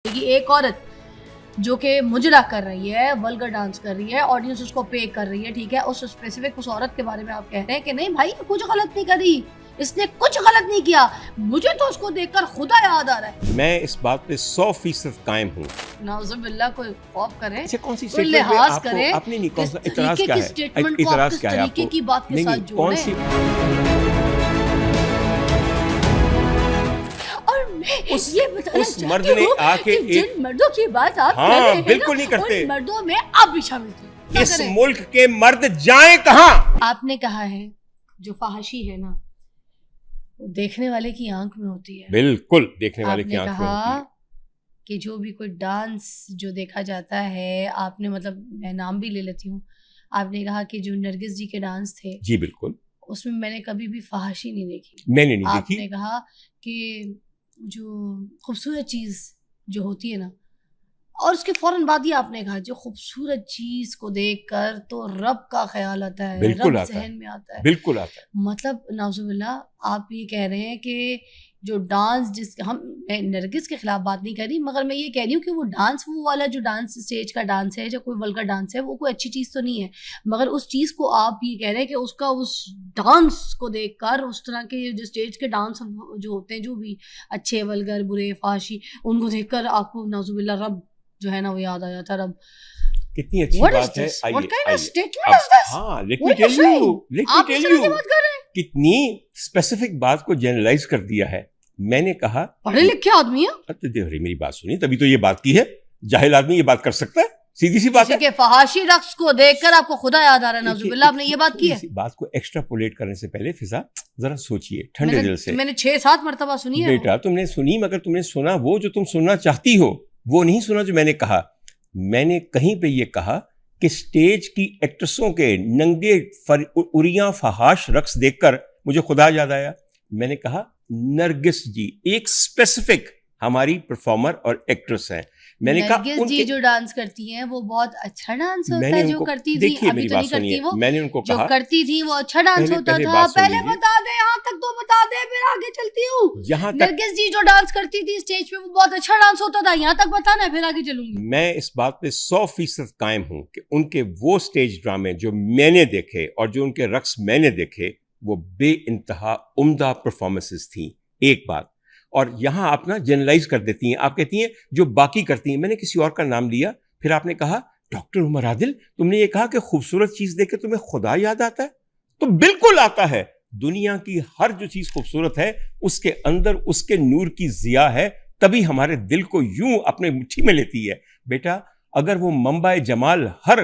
ایک عورت جو کہ مجرا کر رہی ہے، ولگر ڈانس کر رہی ہے، آڈینس اس کو پے کر رہی ہے، ٹھیک ہے، اس اسپیسیفک اس عورت کے بارے میں آپ کہہ رہے ہیں کہ نہیں بھائی کچھ غلط نہیں کری، اس نے کچھ غلط نہیں کیا، مجھے تو اس کو دیکھ کر خدا یاد آ رہا ہے۔ میں اس بات پہ 100% قائم ہوں۔ نعوذ باللہ کوئی خوف کرے، کون سی کوئی لحاظ کرے، آپ نے نہیں کون سا کس اعتراض طریقے کیا کی ہے؟ اسٹیٹمنٹ کو آپ کس طریقے کی بات کے ساتھ جوڑیں۔ یہ بتانا مرد چاہتی نے ہوں آ کے کہ جن مردوں کی بات آپ کر رہے ہیں بالکل نہیں کرتے، ان مردوں میں آپ بھی شامل تھے۔ اس ملک کے مرد جائیں کہاں؟ آپ نے کہا ہے جو فحاشی ہے نا وہ دیکھنے والے کی آنکھ میں ہوتی ہے، بالکل دیکھنے والے کی آپ آنکھ نے میں ہوتی کہا ہے۔ کہ جو بھی کوئی ڈانس جو دیکھا جاتا ہے، آپ نے مطلب میں نام بھی لے لیتی ہوں، آپ نے کہا کہ جو نرگس جی کے ڈانس تھے جی بالکل، اس میں میں نے کبھی بھی فحاشی نہیں دیکھی۔ میں نے نہیں آپ دیکھی۔ نے کہا کہ جو خوبصورت چیز جو ہوتی ہے نا، اور اس کے فوراً بعد ہی آپ نے کہا جو خوبصورت چیز کو دیکھ کر تو رب کا خیال آتا ہے، بالکل رب آتا ہے، ذہن میں آتا ہے، بالکل آتا ہے۔ مطلب نعوذ باللہ آپ یہ کہہ رہے ہیں کہ جو ڈانس میں نرگس کے خلاف بات نہیں کر رہی، مگر میں یہ کہہ رہی ہوں کہ وہ ڈانس، وہ والا جو ڈانس اسٹیج کا ڈانس ہے، جو کوئی ولگر ڈانس ہے، وہ کوئی اچھی چیز تو نہیں ہے، مگر اس چیز کو آپ یہ کہہ رہے ہیں کہ اس ڈانس کو دیکھ کر اس طرح کے جو اسٹیج کے ڈانس جو ہوتے ہیں، جو بھی اچھے ولگر برے فحاشی، ان کو دیکھ کر آپ کو نعوذ باللہ رب جو ہے نا وہ یاد آ جاتا ہے۔ رب کتنی اچھی بات ہے۔ ہاں کتنی اسپیسیفک بات کو جنرلائز کر دیا ہے۔ میں نے کہا پڑھے لکھے آدمی ہیں، میری بات سنی، تبھی تو یہ بات کی ہے۔ جاہل آدمی یہ بات کر سکتا ہے؟ سیدھی سی بات ہے کہ فحاشی رقص کو دیکھ کر آپ کو خدا یاد آ رہا ہے، نعوذ باللہ آپ نے یہ بات کی ہے۔ بات کو ایکسٹراپولیٹ کرنے سے پہلے فضا ذرا سوچئے ٹھنڈے دل سے۔ میں نے 6-7 مرتبہ سنی ہے بیٹا، تم نے سنی، مگر تم نے سنا وہ جو تم سننا چاہتی ہو، وہ نہیں سنا جو میں نے کہا۔ میں نے کہیں پہ یہ کہا کہ سٹیج کی ایکٹرسوں کے ننگے اریاں فحاش رقص دیکھ کر مجھے خدا یاد آیا۔ میں نے کہا نرگس جی ایک اسپیسیفک ہماری پرفارمر اور ایکٹریس ہیں۔ میں نے کہا نرگس جی جو ڈانس کرتی ہیں وہ بہت اچھا ڈانس ہوتا ہے، جو کرتی تھی، ابھی تو نہیں کرتی، وہ میں نے ان کو جو کہا کرتی تھی وہ اچھا ڈانس ہوتا تھا۔ پہلے بتا دے، یہاں تک تو بتا دے، پھر آگے چلتی ہوں۔ نرگس جی جو ڈانس کرتی تھی اسٹیج پہ وہ بہت اچھا ڈانس ہوتا تھا، یہاں تک بتانا ہے، پھر آگے چلوں گی۔ میں اس بات پہ 100% قائم ہوں کہ ان کے وہ اسٹیج ڈرامے جو میں نے دیکھے اور جو ان کے رقص میں نے دیکھے وہ بے انتہا عمدہ پرفارمنسز تھیں۔ ایک بات، اور یہاں آپ نا جنرلائز کر دیتی ہیں، آپ کہتی ہیں جو باقی کرتی ہیں۔ میں نے کسی اور کا نام لیا، پھر آپ نے کہا ڈاکٹر عمر عادل تم نے یہ کہا کہ خوبصورت چیز دیکھ کے تمہیں خدا یاد آتا ہے، تو بالکل آتا ہے۔ دنیا کی ہر جو چیز خوبصورت ہے اس کے اندر اس کے نور کی ضیاء ہے، تبھی ہمارے دل کو یوں اپنے مٹھی میں لیتی ہے۔ بیٹا اگر وہ منبع جمال ہر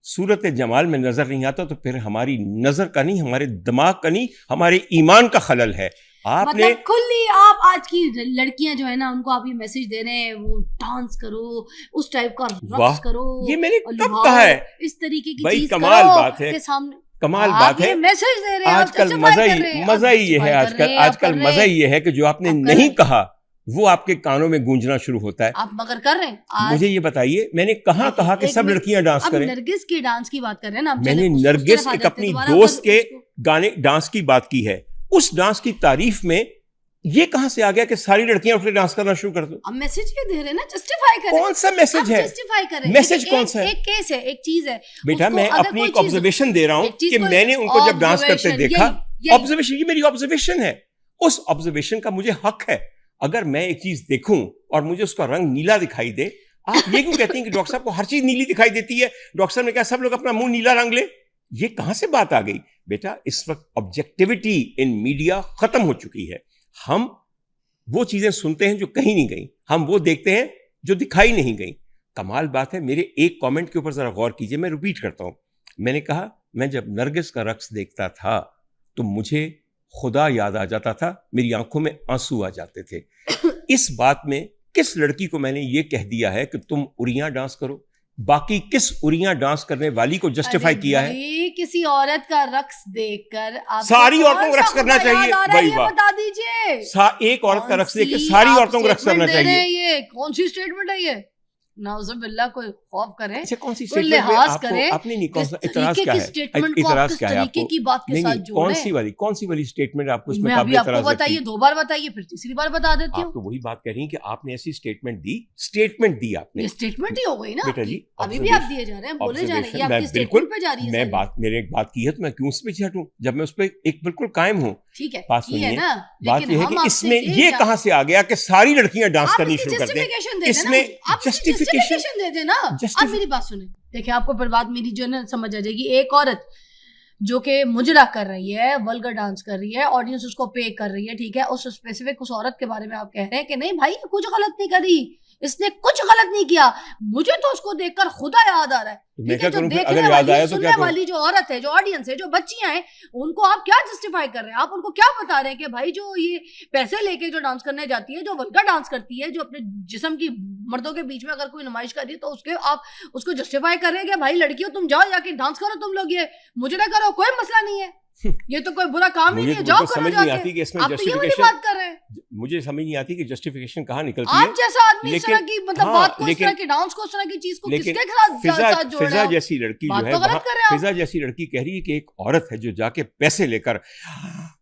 صورت جمال میں نظر نہیں آتا تو پھر ہماری نظر کا نہیں، ہمارے دماغ کا نہیں، ہمارے ایمان کا خلل ہے۔ آپ نے مطلب کھلی آپ آج کی لڑکیاں جو ہے نا ان کو آپ یہ میسج دے رہے ہیں وہ ڈانس کرو، اس ٹائپ کا رقص کرو، یہ میں نے کب کہا ہے؟ اس طریقے کی بھائی چیز کمال بات ہے، کے سامنے کمال بات ہے۔ میسج دے رہے ہیں، آج کل مزہ ہی یہ ہے، آج کل مزہ ہی یہ ہے کہ جو آپ نے نہیں کہا وہ آپ کے کانوں میں گونجنا شروع ہوتا ہے۔ آپ مگر کر رہے ہیں۔ مجھے یہ بتائیے، میں نے کہاں کہا کہ سب لڑکیاں ڈانس کریں؟ نرگس کی ڈانس کی بات کر رہے ہیں نا، میں نے نرگس ایک اپنی دوست کے گانے ڈانس کی بات کی ہے۔ اس ڈانس کی تعریف میں یہ کہاں سے آ گیا کہ ساری لڑکیاں اٹھ کے ڈانس کرنا شروع کر دو؟ اب میسج یہ دے رہے ہیں نا، جسٹیفائی کریں۔ کون سا میسج ہے؟ جسٹیفائی کریں۔ میسج کون سا ہے؟ ایک کیس ہے، ایک چیز ہے بیٹا، میں اپنی ایک آبزرویشن دے رہا ہوں کہ میں نے ان کو جب ڈانس کرتے دیکھا، آبزرویشن، یہ میری آبزرویشن ہے، اس آبزرویشن کا مجھے حق ہے۔ اگر میں ایک چیز دیکھوں اور مجھے اس کا رنگ نیلا دکھائی دے، آپ یہ کیوں کہتے ہیں کہ ڈاکٹر صاحب کو ہر چیز نیلی دکھائی دیتی ہے؟ ڈاکٹر صاحب نے کہا سب لوگ اپنا منہ نیلا رنگ لے، یہ کہاں سے بات آ گئی؟ بیٹا اس وقت آبجیکٹیوٹی ان میڈیا ختم ہو چکی ہے۔ ہم وہ چیزیں سنتے ہیں جو کہیں نہیں گئیں، ہم وہ دیکھتے ہیں جو دکھائی نہیں گئیں۔ کمال بات ہے، میرے ایک کامنٹ کے اوپر ذرا غور کیجئے، میں ریپیٹ کرتا ہوں۔ میں نے کہا میں جب نرگس کا رقص دیکھتا تھا تو مجھے خدا یاد آ جاتا تھا، میری آنکھوں میں آنسو آ جاتے تھے۔ اس بات میں کس لڑکی کو میں نے یہ کہہ دیا ہے کہ تم اریاں ڈانس کرو؟ باقی کس اریاں ڈانس کرنے والی کو جسٹیفائی کیا ہے؟ کسی عورت کا رقص دیکھ کر ساری عورتوں کو رقص کرنا چاہیے؟ بھائی بتا دیجئے، ایک عورت کا رقص دیکھ کے ساری عورتوں کو رقص کرنا چاہیے؟ یہ کون سی اسٹیٹمنٹ ہے یہ؟ نعوذ باللہ کوئی خوف کرے, اچھا کون سی کوئی اسٹیٹمنٹ لحاظ آپ کرے, کو اپنی نہیں کون سا اعتراض کیا ہے, اعتراض کیا ہے آپ کو کی بات کے ساتھ کون سی والی اسٹیٹمنٹ آپ کو اس میں قابل آپ اعتراض کو بتائیے, 2 بار بتائیے پھر تیسری بار بتا دیتی ہوں. آپ تو وہی بات کہہ رہی ہیں کہ آپ نے ایسی اسٹیٹمنٹ دی آپ نے, اسٹیٹمنٹ ہی ہو گئی نا بیٹا جی, ابھی بھی آپ دیے جا رہے ہیں, بولے جا رہے ہیں, آپ کی اسٹیٹمنٹ پہ جا رہی ہے. میں نے ایک بات کی ہے تو میں کیوں اس پہ چھٹوں جب میں اس پہ ایک بالکل قائم ہوں. ٹھیک ہے, بات یہ ہے نا, بات یہ ہے کہ اس میں یہ کہاں سے آ گیا کہ ساری لڑکیاں ڈانس کرنی شروع کر دیں. اس میں جسٹیفیکیشن دے دیں نا. آپ میری بات سنیں, دیکھیں آپ کو پھر بات میری جو ہے نا سمجھ آ جائے گی. ایک عورت جو کہ مجرا کر رہی ہے, ولگر ڈانس کر رہی ہے, آڈینس اس کو پے کر رہی ہے, ٹھیک ہے, اس اسپیسیفک اس عورت کے بارے میں آپ کہہ رہے ہیں کہ نہیں بھائی کچھ غلط نہیں کری, اس نے کچھ غلط نہیں کیا, مجھے تو اس کو دیکھ کر خدا یاد آ رہا ہے. جو دیکھنے والی سننے والی جو عورت ہے, جو آڈینس ہے, جو بچیاں ہیں, ان کو آپ کیا جسٹیفائی کر رہے ہیں, آپ ان کو کیا بتا رہے ہیں کہ بھائی جو یہ پیسے لے کے جو ڈانس کرنے جاتی ہے, جو ولگر ڈانس کرتی ہے, جو اپنے جسم کی مردوں کے بیچ میں اگر کوئی نمائش کر رہی ہے تو اس کے آپ اس کو جسٹیفائی کر رہے ہیں کہ بھائی لڑکیوں تم جاؤ جا کے ڈانس کرو, تم لوگ یہ مجھے نہ کرو, کوئی مسئلہ نہیں ہے, یہ تو کوئی برا کام ہی نہیں ہے, جاؤ کرو جا کے. آپ تو یہ والی بات کر رہے ہیں. مجھے سمجھ نہیں آتی کہ جسٹیفیکیشن کہاں نکلتی ہے. آپ جیسا آدمی اس طرح کی مطلب بات کو, اس طرح کی ڈانس کو, اس طرح کی چیز کو کس کے ساتھ جوڑ رہا ہے. فضا جیسی لڑکی جو ہے, فضا جیسی لڑکی کہہ رہی ہے کہ ایک عورت ہے جو جا کے پیسے لے کر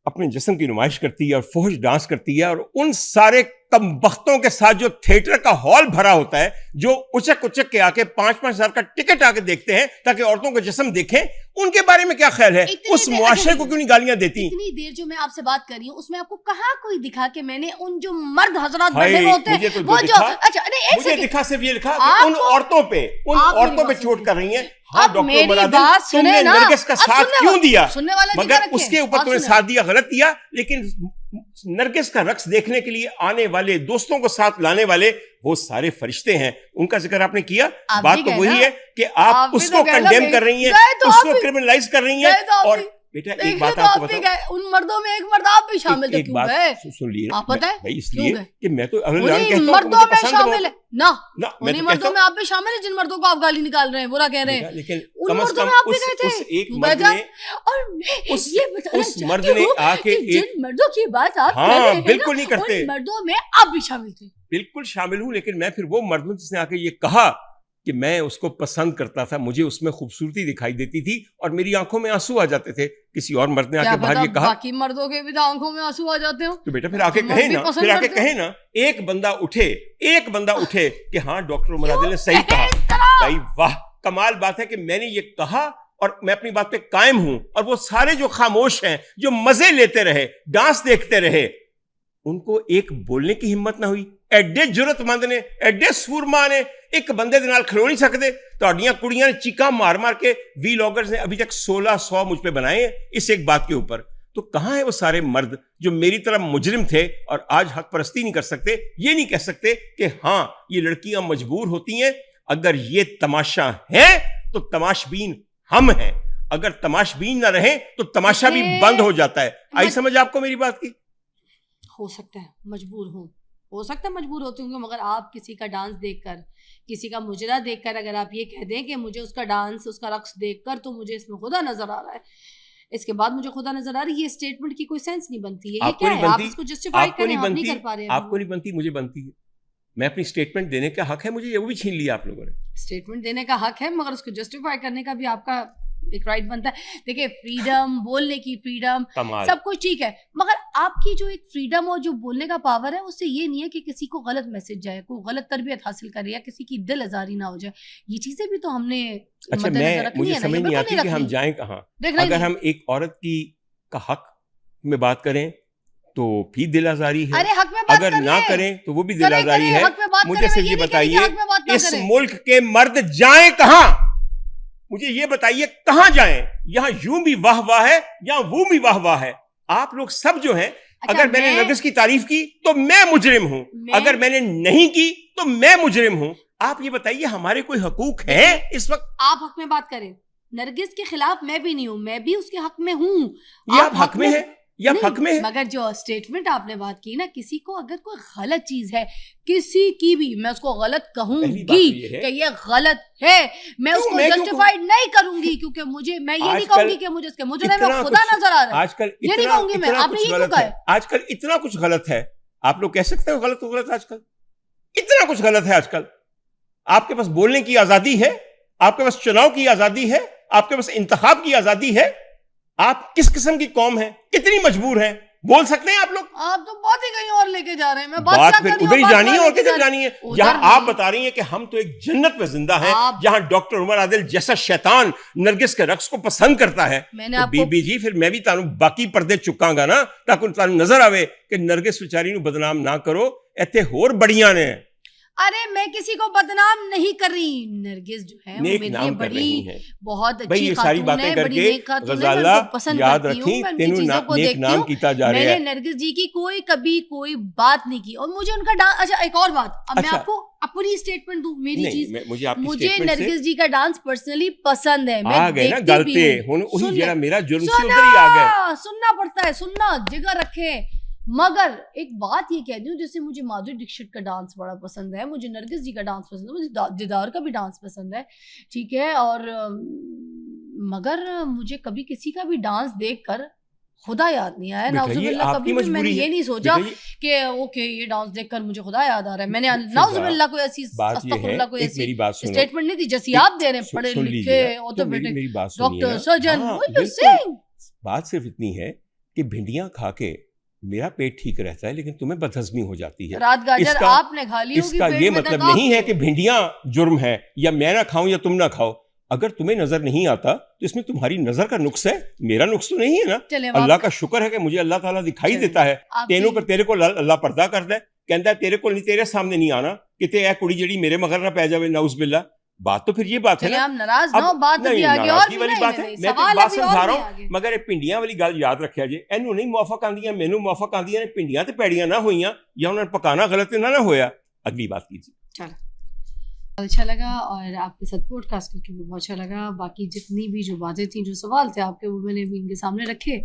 اپنے جسم کی نمائش کرتی ہے اور فحش ڈانس کرتی ہے, اور ان سارے کم بختوں کے ساتھ جو تھیٹر کا ہال بھرا ہوتا ہے, جو اچک کے آ کے 5-5 ہزار کا ٹکٹ آ کے دیکھتے ہیں تاکہ عورتوں کا جسم دیکھیں, ان کے بارے میں کیا خیال ہے؟ اس معاشرے کو کیوں نہیں گالیاں دیتی؟ اتنی دیر جو میں آپ سے بات کر رہی ہوں اس میں آپ کو کہاں کوئی دکھا کہ میں نے ان جو مرد حضرات بیٹھے ہوتے ہیں وہ جو, اچھا نہیں ایک مجھے دکھا, صرف یہ لکھا کہ ان عورتوں پہ چوٹ کر رہی ہیں. ہاں ڈاکٹر مرادل, تم نے نرگس کا ساتھ کیوں دیا, مگر اس کے اوپر تم نے ساتھ دیا, غلط دیا, لیکن نرگس کا رقص دیکھنے کے لیے آنے والے دوستوں کو ساتھ لانے والے وہ سارے فرشتے ہیں, ان کا ذکر آپ نے کیا. بات تو وہی ہے کہ آپ اس کو کنڈیم کر رہی ہیں, اس کو کرمنلائز کر رہی ہیں. اور بیٹا ایک بات آپ کو بتاؤں, ان مردوں میں ایک مرد آپ بھی شامل تھے, ایک بات سن لیے بھائی, اس لیے کہ میں تو مردوں میں شامل ہے نا, انہیں مردوں میں آپ بھی شامل ہیں جن مردوں کو آپ گالی نکال رہے ہیں, برا کہہ رہے ہیں, لیکن ان مردوں میں آپ بھی گئے تھے. ایک مرد نے, اور یہ بتانا مرد نے آ کے جن مردوں کی بات آپ کر رہے ہیں بالکل نہیں کرتے, ان مردوں میں آپ بھی شامل تھے. بالکل شامل ہوں, لیکن میں پھر وہ مرد ہوں جس نے آ کے یہ کہا کہ میں اس کو پسند کرتا تھا, مجھے اس میں خوبصورتی دکھائی دیتی تھی اور میری آنکھوں میں آنسو آ جاتے تھے. کسی اور مرد نے آ کے باہر یہ کہا, باقی مردوں کے بھی آنکھوں میں آنسو آ جاتے ہوں, تو بیٹا پھر آ کے کہیں نا, ایک بندہ اٹھے کہ ہاں ڈاکٹر مرادل نے صحیح کہا. بھائی واہ, کمال بات ہے کہ میں نے یہ کہا اور میں اپنی بات پہ قائم ہوں, اور وہ سارے جو خاموش ہیں, جو مزے لیتے رہے, ڈانس دیکھتے رہے, ان کو ایک بولنے کی ہمت نہ ہوئی. ایڈے جرت مند نے, ایڈے سورما نے ایک بندے دے نال کھلو نہیں سکتے. تہاڈیاں کڑیاں نے چیکاں مار مار کے وی لاگرز نے ابھی تک 1600 مجھ پہ بنائے ہیں اس ایک بات کے اوپر. تو کہاں ہیں وہ سارے مرد جو میری طرح مجرم تھے اور آج حق پرستی نہیں کر سکتے, یہ نہیں کہہ سکتے کہ ہاں یہ لڑکیاں مجبور ہوتی ہیں. اگر یہ تماشا ہے تو تماشبین ہم ہیں, اگر تماشبین نہ رہیں تو تماشا بھی بند ہو جاتا ہے. آئی سمجھ آپ کو میری بات کی؟ ہو سکتا ہے مجبور ہوں, ہو سکتا ہے مجبور ہوتی ہوں, مگر آپ کسی کا ڈانس دیکھ کر, کسی کا مجرا دیکھ کر اگر آپ یہ کہہ دیں کہ مجھے اس کا ڈانس, اس کا رقص دیکھ کر تو مجھے اس میں خدا نظر آ رہا ہے, اس کے بعد مجھے خدا نظر آ رہی ہے, یہ اسٹیٹمنٹ کی کوئی سینس نہیں بنتی ہے. یہ کیا ہے, آپ اس کو جسٹیفائی کریں, آپ نہیں کر پا رہے ہیں. آپ کو نہیں بنتی, مجھے بنتی ہے. میں اپنی اسٹیٹمنٹ دینے کا حق ہے مجھے, وہ بھی چھین لیا آپ لوگوں نے. اسٹیٹمنٹ دینے کا حق ہے, مگر اس کو جسٹیفائی کرنے کا بھی آپ کا ایک رائٹ بنتا ہے. دیکھیں فریڈم, بولنے کی فریڈم, سب کچھ ٹھیک ہے, مگر آپ کی جو ایک فریڈم اور جو بولنے کا پاور ہے اس سے یہ نہیں ہے کہ کسی کو غلط میسج جائے, کوئی غلط تربیت حاصل کرے یا کسی کی دل آزاری نہ ہو جائے. یہ چیزیں بھی تو ہم نے اچھا, مجھے سمجھ نہیں آتی کہ ہم جائیں کہاں. اگر ہم ایک عورت کی کا حق میں بات کریں تو بھی دل آزاری ہے, اگر نہ کریں تو وہ بھی دل آزاری ہے. مجھے صرف یہ بتائیے اس ملک کے مرد جائیں کہاں, مجھے یہ بتائیے کہاں جائیں؟ یہاں یوں بھی واہ واہ ہے, یہاں وہ بھی واہ واہ ہے. آپ لوگ سب جو ہیں, اگر میں نے نرگس کی تعریف کی تو میں مجرم ہوں, اگر میں نے نہیں کی تو میں مجرم ہوں. آپ یہ بتائیے ہمارے کوئی حقوق ہیں اس وقت؟ آپ حق میں بات کریں, نرگس کے خلاف میں بھی نہیں ہوں, میں بھی اس کے حق میں ہوں. یہ آپ حق میں ہیں یا حق میں ہے؟ مگر جو اسٹیٹمنٹ آپ نے بات کی نا, کسی کو اگر کوئی غلط چیز ہے, کسی کی بھی, میں اس کو غلط کہوں گی کہ یہ غلط ہے, میں اس کو جسٹیفائیڈ نہیں کروں گی, کیونکہ مجھے, میں یہ نہیں کہوں گی کہ مجھے اس کے مجرم میں خدا نظر آ رہا ہے. آج کل یہ نہیں کہوں گی میں, آپ نے یہ کیوں کہا ہے؟ آج کل اتنا کچھ غلط ہے, آپ لوگ کہہ سکتے ہیں غلط آج کل اتنا کچھ غلط ہے آج کل. آپ کے پاس بولنے کی آزادی ہے, آپ کے پاس چناؤ کی آزادی ہے, آپ کے پاس انتخاب کی آزادی ہے. آپ کس قسم کی قوم ہیں, کتنی مجبور ہیں, بول سکتے ہیں آپ لوگ؟ آپ تو بات ہی کہیں اور لے کے جا رہے ہیں. میں بات پھر ادھر ہی جانی ہے اور کدھر جانی ہے؟ جہاں آپ بتا رہی ہیں کہ ہم تو ایک جنت میں زندہ ہیں, جہاں ڈاکٹر عمر عادل جیسا شیطان نرگس کے رقص کو پسند کرتا ہے, بی بی جی پھر میں بھی تانوں باقی پردے چکاں گا نا, تاکہ تانوں نظر آوے کہ نرگس بیچاری نو بدنام نہ کرو, ایتھے ہور بڑیاں نے. ارے میں کسی کو بدنام نہیں کر رہی, نرگس جو ہے نیک نام کر رہی ہیں, بہت بھئی اچھی یہ ساری باتیں کر کے غزالہ یاد رکھیں تینوں نیک نام کیتا جا رہا ہے. میں نے نرگس جی کی کبھی کوئی بات نہیں کی, اور مجھے ان کا ڈانس, اچھا ایک اور بات, اب میں آپ کو اپنی اسٹیٹمنٹ دوں, میری چیز, مجھے نرگس جی کا ڈانس پرسنلی پسند ہے, میں دیکھتی بھی ہوں. میرا جرم سے ادھر ہی آ گئے, سننا پڑتا ہے, سننا جگہ رکھے. مگر ایک بات یہ کہہ دوں, جیسے مجھے مادھوری دکشت کا ڈانس بڑا پسند ہے, مجھے نرگس جی کا ڈانس پسند ہے, مجھے دیدار کا بھی ڈانس پسند ہے, ٹھیک ہے, اور مگر مجھے کبھی کسی کا بھی ڈانس دیکھ کر خدا یاد نہیں آیا, نعوذ باللہ. کبھی بھی میں نے یہ نہیں سوچا کہ اوکے یہ ڈانس دیکھ کر مجھے خدا یاد آ رہا ہے. میں نے نعوذ باللہ کوئی ایسی استغفر اللہ کوئی ایسی اسٹیٹمنٹ نہیں دی جیسی آپ دے رہے ہیں, پڑھے لکھے ڈاکٹر سرجن. بات صرف اتنی ہے کہ بھنڈیاں کھا کے میرا پیٹ ٹھیک رہتا ہے, لیکن تمہیں بدہضمی ہو جاتی ہے. رات گاجر آپ نے کھا لی ہوگی, اس کا یہ مطلب نہیں ہے کہ بھنڈیاں جرم ہے, یا میں نہ کھاؤں یا تم نہ کھاؤ. اگر تمہیں نظر نہیں آتا تو اس میں تمہاری نظر کا نقص ہے, میرا نقص تو نہیں ہے نا. اللہ کا شکر ہے کہ مجھے اللہ تعالیٰ دکھائی دیتا ہے. تیرے کو اللہ پردہ کرتا ہے, کہتا ہے تیرے کو نہیں, تیرے سامنے نہیں آنا کہ تے اے کڑی جڑی میرے مگر نہ پی جاوے, نعوذ باللہ. بات تو پھر یہ بات ہے نا, ناراضگی والی بات ہے. میں تو بات سمجھا رہا ہوں, مگر یہ پنڈیاں والی گل یاد رکھیا جی, اینو نہیں موافق آندیاں, مینوں موافق آندیاں نے. پنڈیاں تے پیڑیاں نہ ہوئیاں, یا انہوں نے پکانا غلط نہ ہویا. اگلی بات کیجیے. اچھا لگا, اور آپ کے ساتھ پوڈ کاسٹ کر کے بھی بہت اچھا لگا. باقی جتنی بھی جو باتیں تھیں, جو سوال تھے آپ کے, وہ میں نے بھی ان کے سامنے رکھے,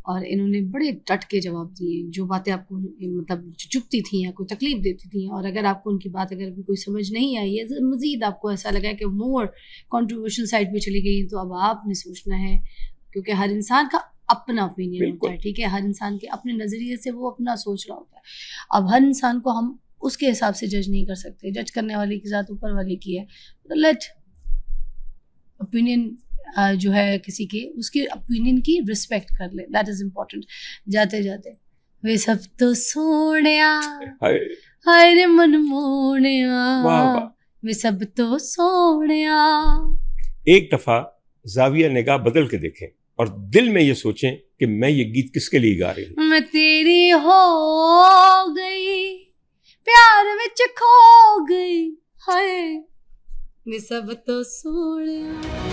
اور انہوں نے بڑے ڈٹ کے جواب دیے. جو باتیں آپ کو مطلب چپتی تھیں یا کوئی تکلیف دیتی تھیں, اور اگر آپ کو ان کی بات اگر بھی کوئی سمجھ نہیں آئی ہے, مزید آپ کو ایسا لگا کہ مور کنٹروورشل سائڈ پہ چلی گئی, تو اب آپ نے سوچنا ہے, کیونکہ ہر انسان کا اپنا اوپینین ہوتا ہے, ٹھیک ہے, ہر انسان کے اپنے نظریے سے وہ اپنا سوچ رہا ہوتا ہے. اب ہر انسان کو ہم اس کے حساب سے جج نہیں کر سکتے, جج کرنے والی کی ذات اوپر والی کی ہے. لیٹ اوپینین جو ہے کسی کی, اس کی اوپینین کی رسپیکٹ کر لے, دیٹ از امپورٹنٹ. جاتے جاتے وے سب تو سونیا ہائے من مونیا, وے سب تو سونیا. ایک دفعہ زاویہ نگاہ بدل کے دیکھیں, اور دل میں یہ سوچیں کہ میں یہ گیت کس کے لیے گا رہی ہوں. میں تیری ہو گئی, پیار وچ کھو گئی, ہائے میں سب تو سوڑیا.